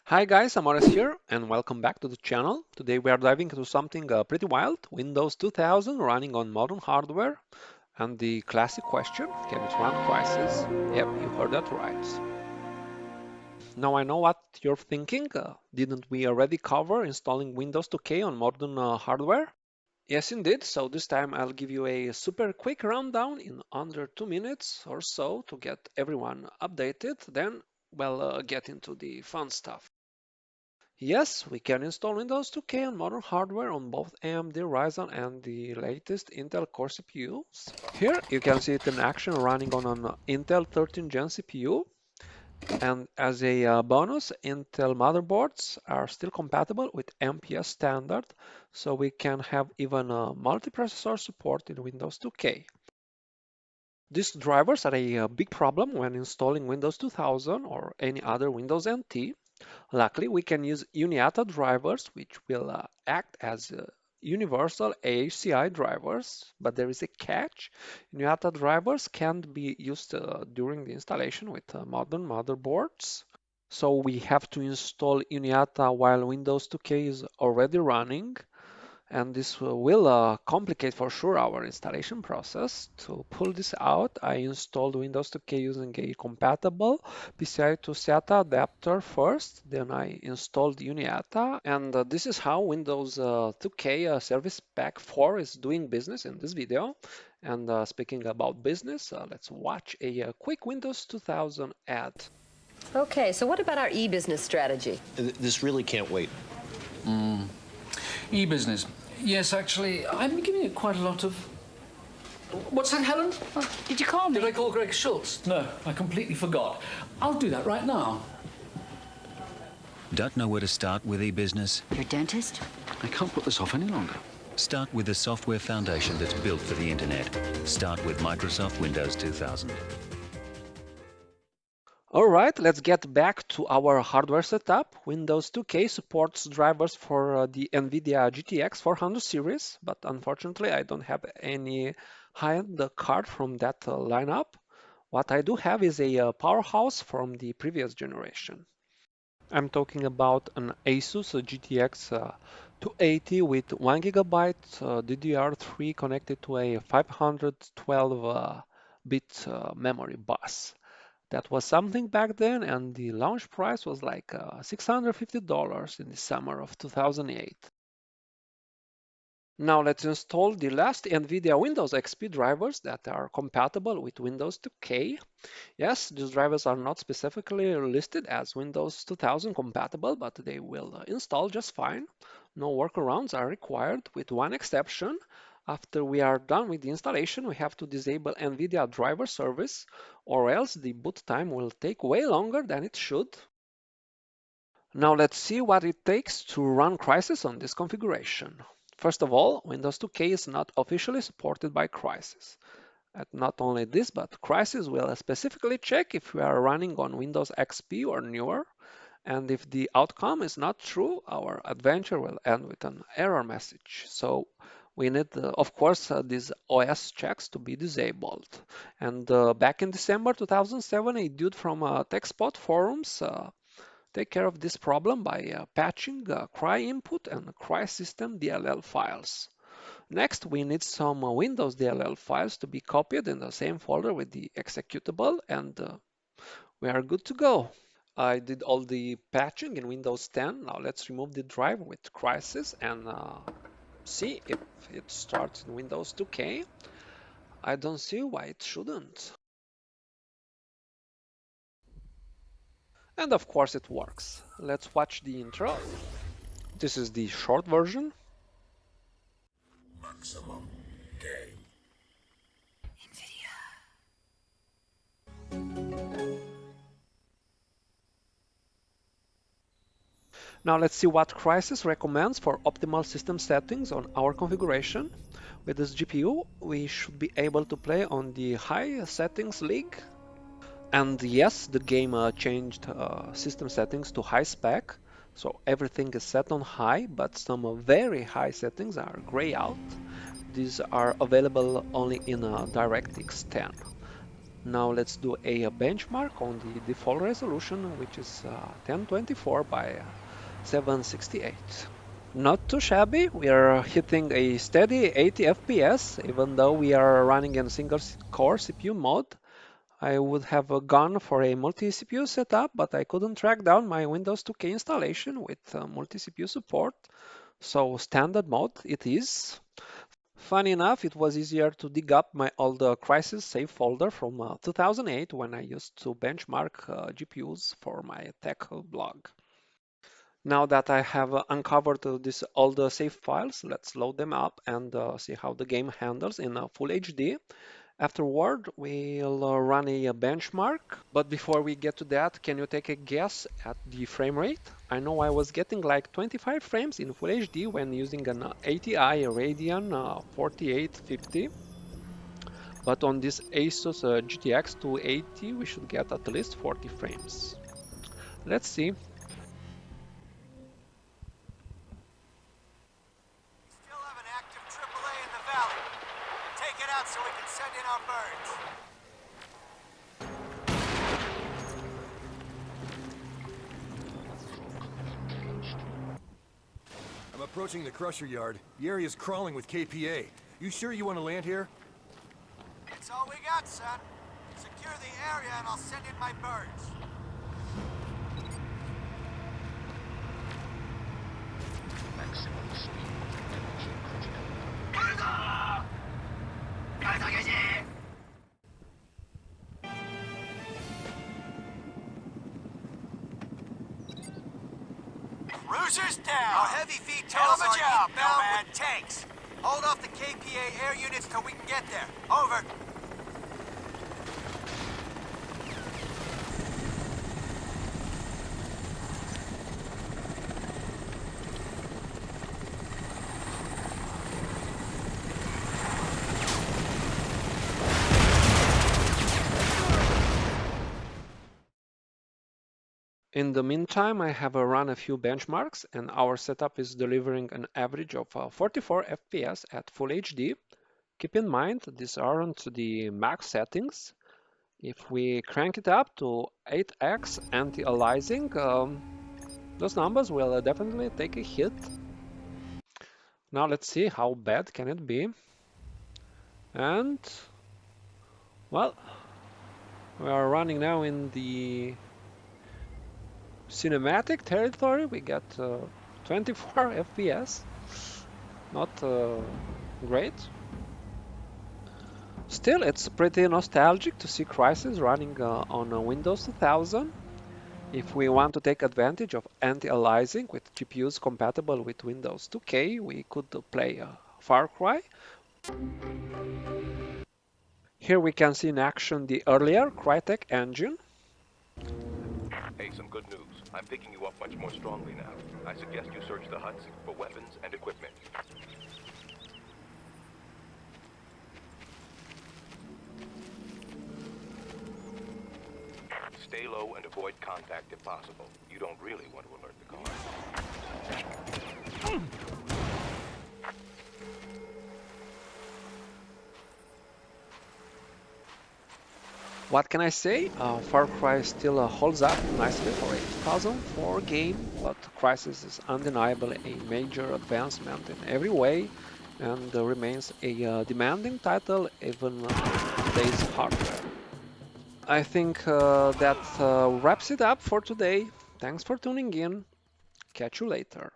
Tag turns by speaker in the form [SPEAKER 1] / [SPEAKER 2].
[SPEAKER 1] Hi guys, Omores here and welcome back to the channel. Today we are diving into something pretty wild, Windows 2000 running on modern hardware. And the classic question, can it run Crysis? Yep, you heard that right. Now I know what you're thinking, didn't we already cover installing Windows 2K on modern hardware? Yes indeed, so this time I'll give you a super quick rundown in under 2 minutes or so to get everyone updated, then we'll get into the fun stuff. Yes, we can install Windows 2K on modern hardware on both AMD Ryzen and the latest Intel Core CPUs. Here you can see it in action running on an Intel 13th Gen CPU. And as a bonus, Intel motherboards are still compatible with MPS standard, so we can have even multiprocessor support in Windows 2K. These drivers are a big problem when installing Windows 2000 or any other Windows NT. Luckily, we can use UniAta drivers, which will act as universal AHCI drivers, but there is a catch. UniAta drivers can't be used during the installation with modern motherboards. So we have to install UniAta while Windows 2K is already running. And this will complicate for sure our installation process. To pull this out, I installed Windows 2K using a compatible PCI to SATA adapter first, then I installed UniAta, and this is how Windows 2K Service Pack 4 is doing business in this video. And speaking about business, let's watch a quick Windows 2000 ad.
[SPEAKER 2] Okay, so what about our e-business strategy?
[SPEAKER 3] This really can't wait.
[SPEAKER 4] E-business. Yes, actually, I'm giving it quite a lot of... What's that, Helen?
[SPEAKER 5] Oh, did you call me?
[SPEAKER 4] Did I call Greg Schultz? No, I completely forgot. I'll do that right now.
[SPEAKER 6] Don't know where to start with e-business?
[SPEAKER 5] Your dentist?
[SPEAKER 4] I can't put this off any longer.
[SPEAKER 6] Start with the software foundation that's built for the internet. Start with Microsoft Windows 2000.
[SPEAKER 1] All right, let's get back to our hardware setup. Windows 2K supports drivers for the NVIDIA GTX 400 series, but unfortunately I don't have any high-end card from that lineup. What I do have is a powerhouse from the previous generation. I'm talking about an Asus GTX 280 with 1 GB DDR3 connected to a 512-bit memory bus. That was something back then, and the launch price was like $650 in the summer of 2008. Now let's install the last NVIDIA Windows XP drivers that are compatible with Windows 2K. Yes, these drivers are not specifically listed as Windows 2000 compatible, but they will install just fine. No workarounds are required, with one exception. After we are done with the installation, we have to disable NVIDIA driver service, or else the boot time will take way longer than it should. Now let's see what it takes to run Crysis on this configuration. First of all, Windows 2K is not officially supported by Crysis. And not only this, but Crysis will specifically check if we are running on Windows XP or newer. And if the outcome is not true, our adventure will end with an error message. So we need, of course, these OS checks to be disabled. And back in December 2007, a dude from TechSpot forums take care of this problem by patching cry input and cry system DLL files. Next, we need some Windows DLL files to be copied in the same folder with the executable, and we are good to go. I did all the patching in Windows 10. Now let's remove the drive with Crysis and see if it starts in Windows 2K. I don't see why it shouldn't. And of course it works. Let's watch the intro. This is the short version.
[SPEAKER 7] Maximum gain.
[SPEAKER 1] Now let's see what Crysis recommends for optimal system settings on our configuration. With this GPU, we should be able to play on the high settings league. And yes, the game changed system settings to high spec, so everything is set on high, but some very high settings are gray out. These are available only in DirectX 10. Now let's do a benchmark on the default resolution, which is 1024 by 768. Not too shabby, we are hitting a steady 80 FPS, even though we are running in single core CPU mode. I would have gone for a multi-CPU setup, but I couldn't track down my Windows 2K installation with multi-CPU support, so standard mode it is. Funny enough, it was easier to dig up my old Crysis save folder from 2008 when I used to benchmark GPUs for my tech blog. Now that I have uncovered these old save files, let's load them up and see how the game handles in full HD. Afterward, we'll run a benchmark. But before we get to that, can you take a guess at the frame rate? I know I was getting like 25 frames in Full HD when using an ATI Radeon 4850. But on this Asus GTX 280, we should get at least 40 frames. Let's see.
[SPEAKER 3] Still have an active AAA in the valley. Take it out so we can send in our birds.
[SPEAKER 5] I'm approaching the crusher yard. The area's crawling with KPA. You sure you want to land here?
[SPEAKER 3] It's all we got, son. Secure the area and I'll send in my birds. Cruisers down! Our heavy feet tails are inbound with tanks. Hold off the KPA air units till we can get there. Over.
[SPEAKER 1] In the meantime, I have run a few benchmarks and our setup is delivering an average of 44 FPS at Full HD. Keep in mind, these aren't the max settings. If we crank it up to 8x Anti-Aliasing, those numbers will definitely take a hit. Now let's see how bad can it be. And, well, we are running now in the cinematic territory. We get 24 FPS, not great. Still, it's pretty nostalgic to see Crysis running on Windows 2000. If we want to take advantage of anti-aliasing with GPUs compatible with Windows 2K, we could play Farcry. Here we can see in action the earlier Crytek engine.
[SPEAKER 8] Hey, some good news. I'm picking you up much more strongly now. I suggest you search the huts for weapons and equipment. Stay low and avoid contact if possible. You don't really want to alert the car.
[SPEAKER 1] What can I say? Far Cry still holds up nicely for a 2004 game, but Crysis is undeniably a major advancement in every way and remains a demanding title even on today's hardware. I think that wraps it up for today. Thanks for tuning in. Catch you later.